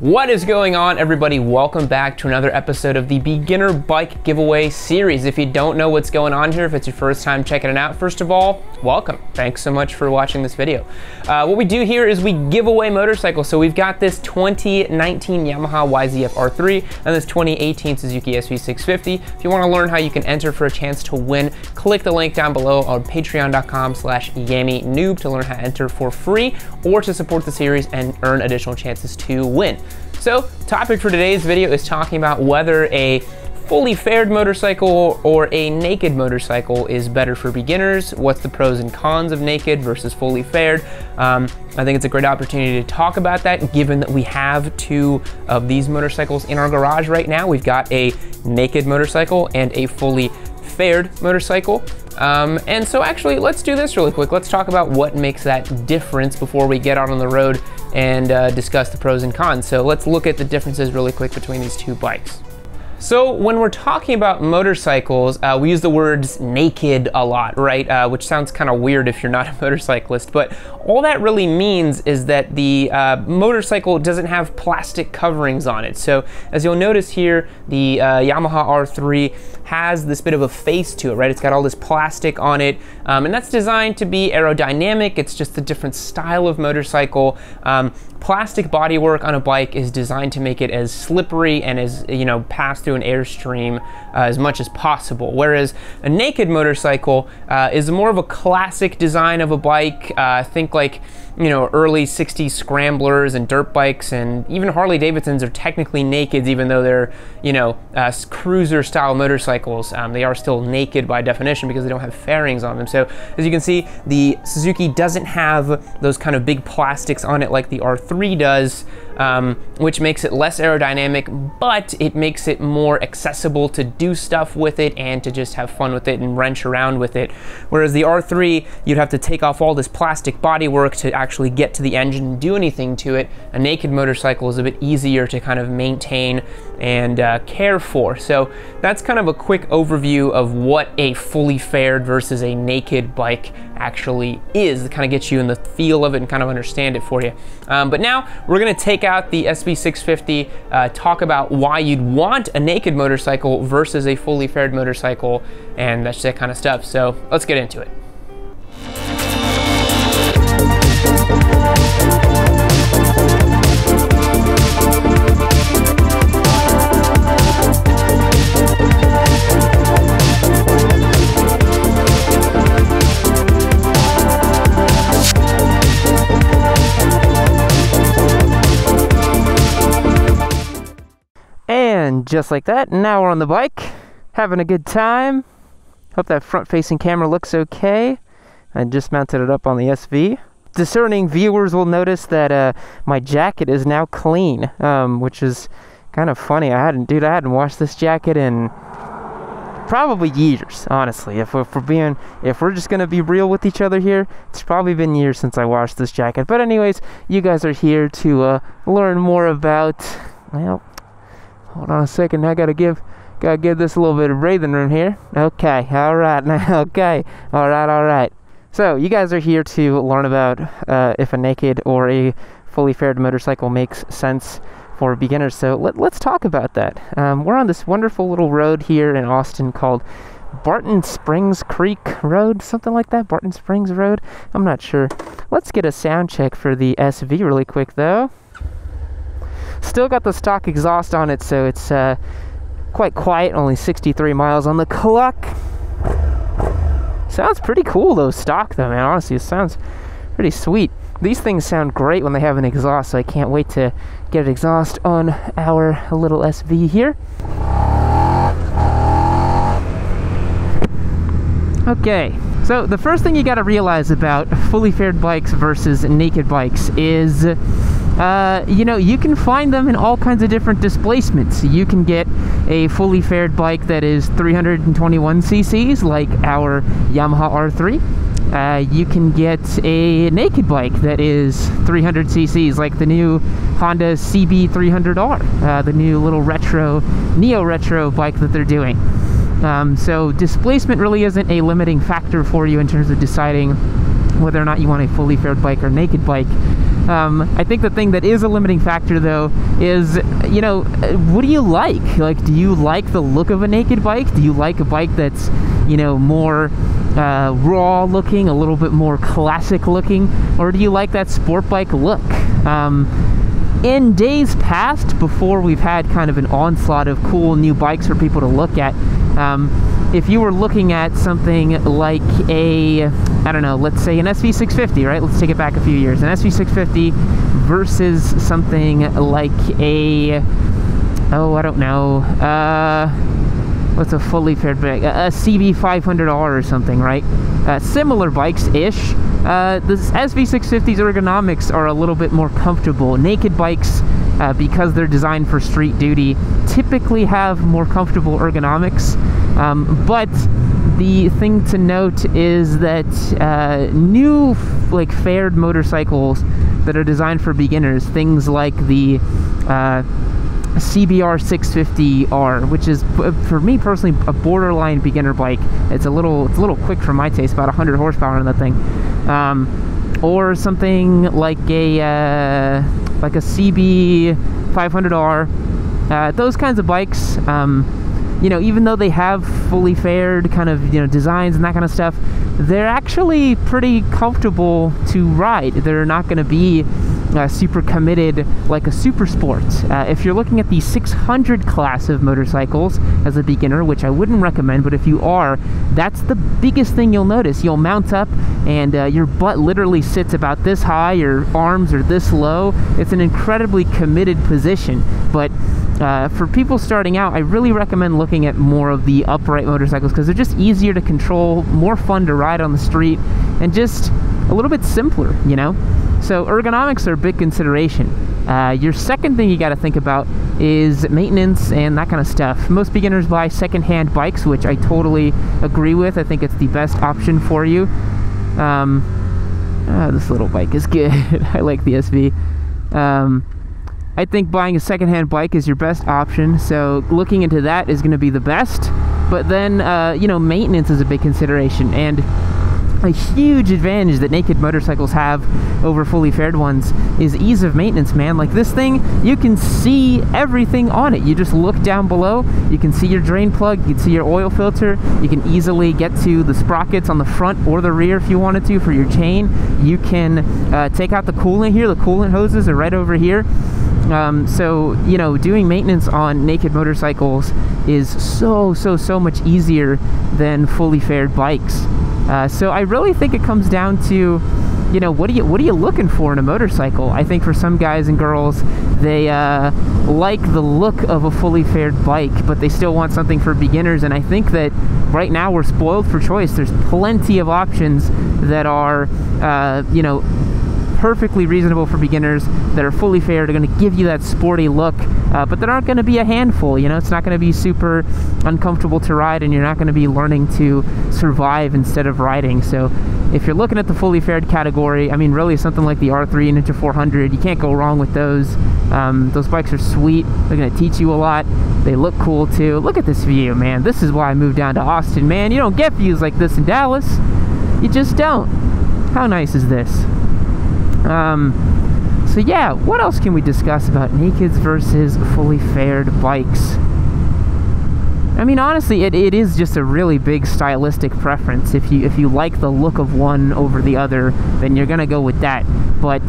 What is going on, everybody? Welcome back to another episode of the beginner bike giveaway series. If you don't know what's going on here, if it's your first time checking it out, first of all, welcome. Thanks so much for watching this video. What we do here is we give away motorcycles. So we've got this 2019 Yamaha YZF R3 and this 2018 Suzuki SV650. If you want to learn how you can enter for a chance to win, click the link down below on patreon.com/Yammie Noob to learn how to enter for free or to support the series and earn additional chances to win. So, topic for today's video is talking about whether a fully faired motorcycle or a naked motorcycle is better for beginners. What's the pros and cons of naked versus fully faired? I think it's a great opportunity to talk about that, given that we have two of these motorcycles in our garage right now. We've got a naked motorcycle and a fully faired motorcycle. And so actually, let's do this really quick. Let's talk about what makes that difference before we get out on the road and discuss the pros and cons. So let's look at the differences really quick between these two bikes. So when we're talking about motorcycles, we use the words naked a lot, right? Which sounds kind of weird if you're not a motorcyclist, but all that really means is that the motorcycle doesn't have plastic coverings on it. So as you'll notice here, the Yamaha R3 has this bit of a face to it, right? It's got all this plastic on it, and that's designed to be aerodynamic. It's just a different style of motorcycle. Plastic bodywork on a bike is designed to make it as slippery and as, pass through an airstream as much as possible. Whereas a naked motorcycle is more of a classic design of a bike. Think like, early 60s scramblers and dirt bikes, and even Harley Davidsons are technically nakeds, even though they're, cruiser style motorcycles. They are still naked by definition because they don't have fairings on them. So as you can see, the Suzuki doesn't have those kind of big plastics on it like the R3 does, which makes it less aerodynamic, but it makes it more accessible to do stuff with it and to just have fun with it and wrench around with it. Whereas the R3, you'd have to take off all this plastic bodywork to actually get to the engine and do anything to it. A naked motorcycle is a bit easier to kind of maintain and care for. So that's kind of a quick overview of what a fully faired versus a naked bike actually is. It kind of gets you in the feel of it and kind of understand it for you. But now we're going to take out the SV650, talk about why you'd want a naked motorcycle versus a fully faired motorcycle, and that's that kind of stuff. So let's get into it. And just like that, now we're on the bike, having a good time. Hope that front-facing camera looks okay. I just mounted it up on the SV. Discerning viewers will notice that my jacket is now clean, which is kind of funny. I hadn't washed this jacket in probably years, honestly. If we're just gonna be real with each other here, it's probably been years since I washed this jacket. But anyways, you guys are here to learn more about, well, hold on a second, I gotta give this a little bit of breathing room here. Okay, all right, now, okay, all right. So you guys are here to learn about if a naked or a fully faired motorcycle makes sense for beginners. So let's talk about that. We're on this wonderful little road here in Austin called Barton Springs Creek Road, something like that. Barton Springs Road, I'm not sure. Let's get a sound check for the SV really quick though. Still got the stock exhaust on it, so it's quite quiet, only 63 miles on the clock. Sounds pretty cool though, stock though, man. Honestly, it sounds pretty sweet. These things sound great when they have an exhaust, so I can't wait to get an exhaust on our little SV here. Okay, so the first thing you gotta realize about fully faired bikes versus naked bikes is you can find them in all kinds of different displacements. You can get a fully faired bike that is 321 cc's, like our Yamaha R3. You can get a naked bike that is 300 cc's, like the new Honda CB300R, the new little neo-retro bike that they're doing. So displacement really isn't a limiting factor for you in terms of deciding whether or not you want a fully faired bike or naked bike. I think the thing that is a limiting factor, though, is, you know, what do you like? Like, do you like the look of a naked bike? Do you like a bike that's, you know, more raw looking, a little bit more classic looking? Or do you like that sport bike look? In days past, before we've had kind of an onslaught of cool new bikes for people to look at, if you were looking at something like a, I don't know, let's say an SV650, right? Let's take it back a few years. An SV650 versus something like a, oh, I don't know, what's a fully fared bike? A CB500R or something, right? Similar bikes-ish. The SV650's ergonomics are a little bit more comfortable. Naked bikes, because they're designed for street duty, typically have more comfortable ergonomics. But the thing to note is that new, like, fared motorcycles that are designed for beginners, things like the CBR 650R, which is, for me personally, a borderline beginner bike. It's a little quick for my taste, about 100 horsepower on that thing. Or something like a CB 500R. Those kinds of bikes, you know, even though they have fully fared kind of, you know, designs and that kind of stuff, they're actually pretty comfortable to ride. They're not going to be super committed like a super sport. If you're looking at the 600 class of motorcycles as a beginner, which I wouldn't recommend, but if you are, that's the biggest thing you'll notice. You'll mount up and your butt literally sits about this high, your arms are this low. It's an incredibly committed position. But for people starting out, I really recommend looking at more of the upright motorcycles because they're just easier to control, more fun to ride on the street, and just a little bit simpler, you know? So ergonomics are a big consideration. Your second thing you got to think about is maintenance and that kind of stuff. Most beginners buy second-hand bikes, which I totally agree with. I think it's the best option for you. This little bike is good. I like the SV. I think buying a second-hand bike is your best option, so looking into that is going to be the best. But then, you know, maintenance is a big consideration, and a huge advantage that naked motorcycles have over fully fared ones is ease of maintenance, man. Like this thing, you can see everything on it. You just look down below, you can see your drain plug, you can see your oil filter, you can easily get to the sprockets on the front or the rear if you wanted to for your chain. You can take out the coolant here. The coolant hoses are right over here. So, you know, doing maintenance on naked motorcycles is so much easier than fully fared bikes. So I really think it comes down to, you know, what are you looking for in a motorcycle? I think for some guys and girls, they like the look of a fully fared bike, but they still want something for beginners. And I think that right now we're spoiled for choice. There's plenty of options that are, you know, perfectly reasonable for beginners, that are fully fared, are going to give you that sporty look, but that aren't going to be a handful. You know, it's not going to be super uncomfortable to ride, and you're not going to be learning to survive instead of riding. So if you're looking at the fully fared category, I mean, really something like the R3 Ninja 400, you can't go wrong with those. Those bikes are sweet. They're going to teach you a lot. They look cool too. Look at this view, man. This is why I moved down to Austin, man. You don't get views like this in Dallas. You just don't. How nice is this? So yeah, what else can we discuss about nakeds versus fully fared bikes? I mean, honestly, it is just a really big stylistic preference. If you like the look of one over the other, then you're gonna go with that. But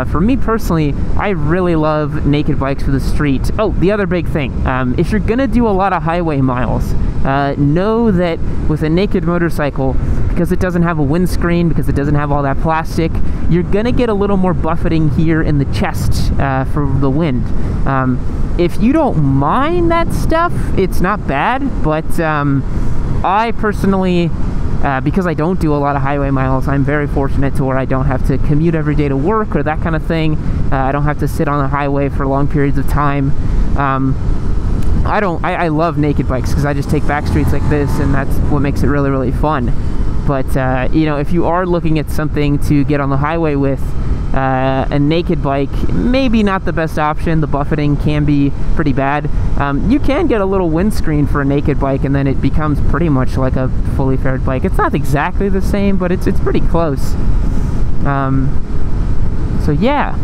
for me personally, I really love naked bikes for the street. Oh, the other big thing, if you're gonna do a lot of highway miles, know that with a naked motorcycle, because it doesn't have a windscreen, because it doesn't have all that plastic, you're gonna get a little more buffeting here in the chest for the wind. If you don't mind that stuff, it's not bad, but I personally, because I don't do a lot of highway miles, I'm very fortunate to where I don't have to commute every day to work or that kind of thing. I don't have to sit on the highway for long periods of time. I love naked bikes because I just take back streets like this, and that's what makes it really fun. But you know, if you are looking at something to get on the highway with, a naked bike, maybe not the best option. The buffeting can be pretty bad. You can get a little windscreen for a naked bike, and then it becomes pretty much like a fully fared bike. It's not exactly the same, but it's pretty close. So yeah,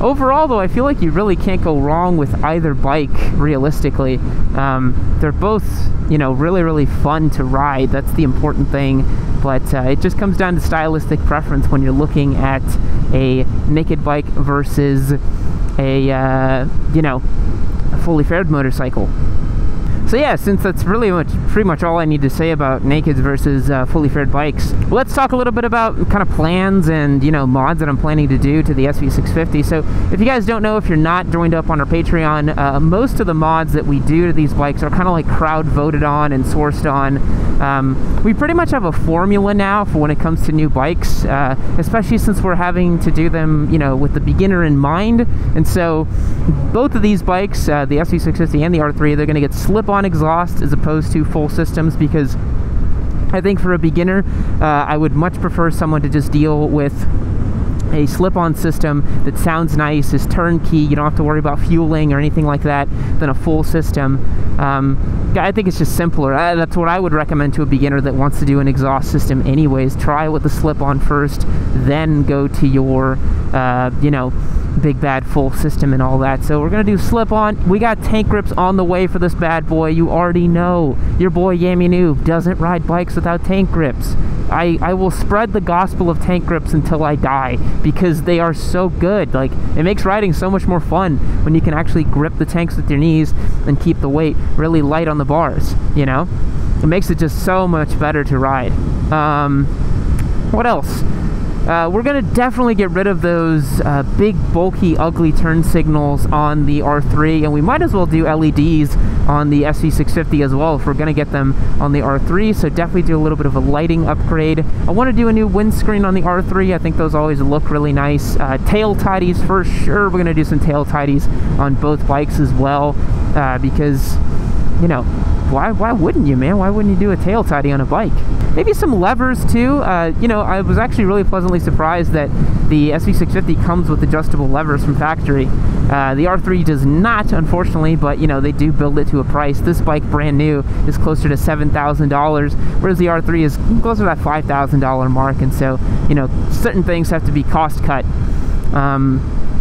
overall though, I feel like you really can't go wrong with either bike, realistically. They're both, you know, really fun to ride. That's the important thing. But it just comes down to stylistic preference when you're looking at a naked bike versus a, you know, a fully faired motorcycle. So yeah, since that's really pretty much all I need to say about nakeds versus fully faired bikes, let's talk a little bit about kind of plans and, you know, mods that I'm planning to do to the SV650. So if you guys don't know, if you're not joined up on our Patreon, most of the mods that we do to these bikes are kind of like crowd voted on and sourced on. We pretty much have a formula now for when it comes to new bikes, especially since we're having to do them, you know, with the beginner in mind. And so both of these bikes, the SV650 and the R3, they're going to get slip-on exhaust as opposed to full systems, because I think for a beginner, I would much prefer someone to just deal with a slip-on system that sounds nice, is turnkey, you don't have to worry about fueling or anything like that, than a full system. I think it's just simpler. That's what I would recommend to a beginner that wants to do an exhaust system anyways. Try with the slip-on first, then go to your, you know, big bad full system and all that. So we're gonna do slip-on. We got tank grips on the way for this bad boy. You already know your boy Yammie Noob doesn't ride bikes without tank grips. I will spread the gospel of tank grips until I die, because they are so good. Like, it makes riding so much more fun when you can actually grip the tanks with your knees and keep the weight really light on the bars, you know? It makes it just so much better to ride. What else? We're going to definitely get rid of those big, bulky, ugly turn signals on the R3, and we might as well do LEDs on the SV650 as well if we're going to get them on the R3, so definitely do a little bit of a lighting upgrade. I want to do a new windscreen on the R3. I think those always look really nice. Tail tidies for sure. We're going to do some tail tidies on both bikes as well, because, you know, why wouldn't you, man? Why wouldn't you do a tail tidy on a bike? Maybe some levers too. You know, I was actually really pleasantly surprised that the SV650 comes with adjustable levers from factory. The R3 does not, unfortunately, but you know, they do build it to a price. This bike, brand new, is closer to $7,000, whereas the R3 is closer to that $5,000 mark, and so, you know, certain things have to be cost cut.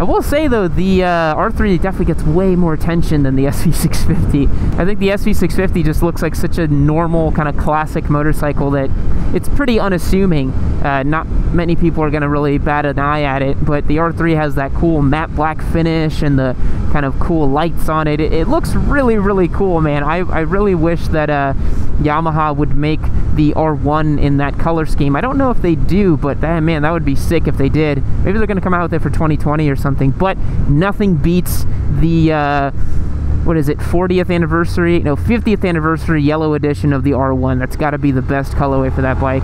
I will say though, the R3 definitely gets way more attention than the SV650. I think the SV650 just looks like such a normal kind of classic motorcycle that it's pretty unassuming. Not many people are going to really bat an eye at it, but the R3 has that cool matte black finish and the kind of cool lights on it. It looks really cool, man. I really wish that Yamaha would make the R1 in that color scheme. I don't know if they do, but man, that would be sick if they did. Maybe they're going to come out with it for 2020 or something, but nothing beats the what is it, 40th anniversary, no, 50th anniversary yellow edition of the R1. That's got to be the best colorway for that bike.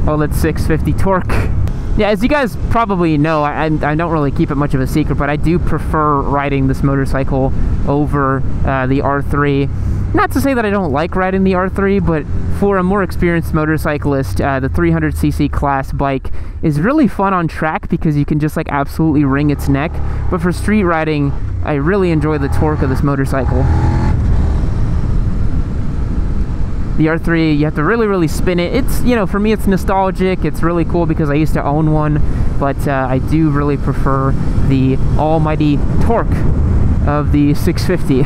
Oh, that's 650 torque. Yeah, as you guys probably know, I don't really keep it much of a secret, but I do prefer riding this motorcycle over the R3. Not to say that I don't like riding the R3, but for a more experienced motorcyclist, the 300cc class bike is really fun on track because you can just like absolutely wring its neck. But for street riding, I really enjoy the torque of this motorcycle. The R3, you have to really spin it. It's, you know, for me it's nostalgic. It's really cool because I used to own one, but I do really prefer the almighty torque of the 650.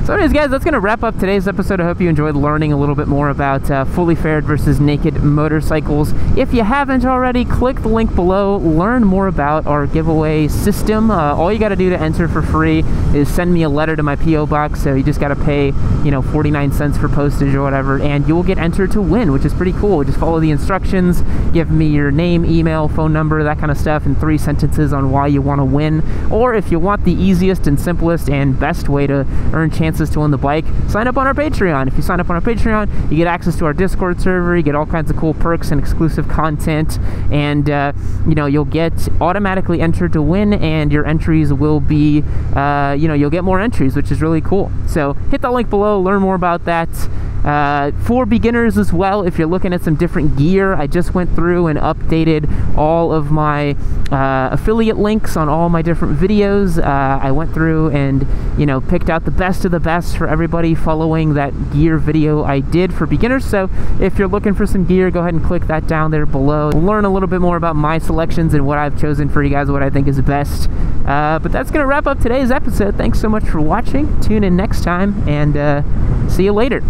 So anyways, guys, that's going to wrap up today's episode. I hope you enjoyed learning a little bit more about fully faired versus naked motorcycles. If you haven't already, click the link below. Learn more about our giveaway system. All you got to do to enter for free is send me a letter to my P.O. box. So you just got to pay, you know, 49 cents for postage or whatever, and you will get entered to win, which is pretty cool. Just follow the instructions, give me your name, email, phone number, that kind of stuff, and 3 sentences on why you want to win. Or if you want the easiest and simplest and best way to earn chances to win the bike, sign up on our Patreon. If you sign up on our Patreon, you get access to our Discord server, you get all kinds of cool perks and exclusive content, and you know, you'll get automatically entered to win, and your entries will be you know, you'll get more entries, which is really cool. So hit that link below, learn more about that. For beginners as well, if you're looking at some different gear, I just went through and updated all of my affiliate links on all my different videos. I went through and, you know, picked out the best of the best for everybody following that gear video I did for beginners. So if you're looking for some gear, go ahead and click that down there below. Learn a little bit more about my selections and what I've chosen for you guys, what I think is best. But that's going to wrap up today's episode. Thanks so much for watching. Tune in next time, and see you later.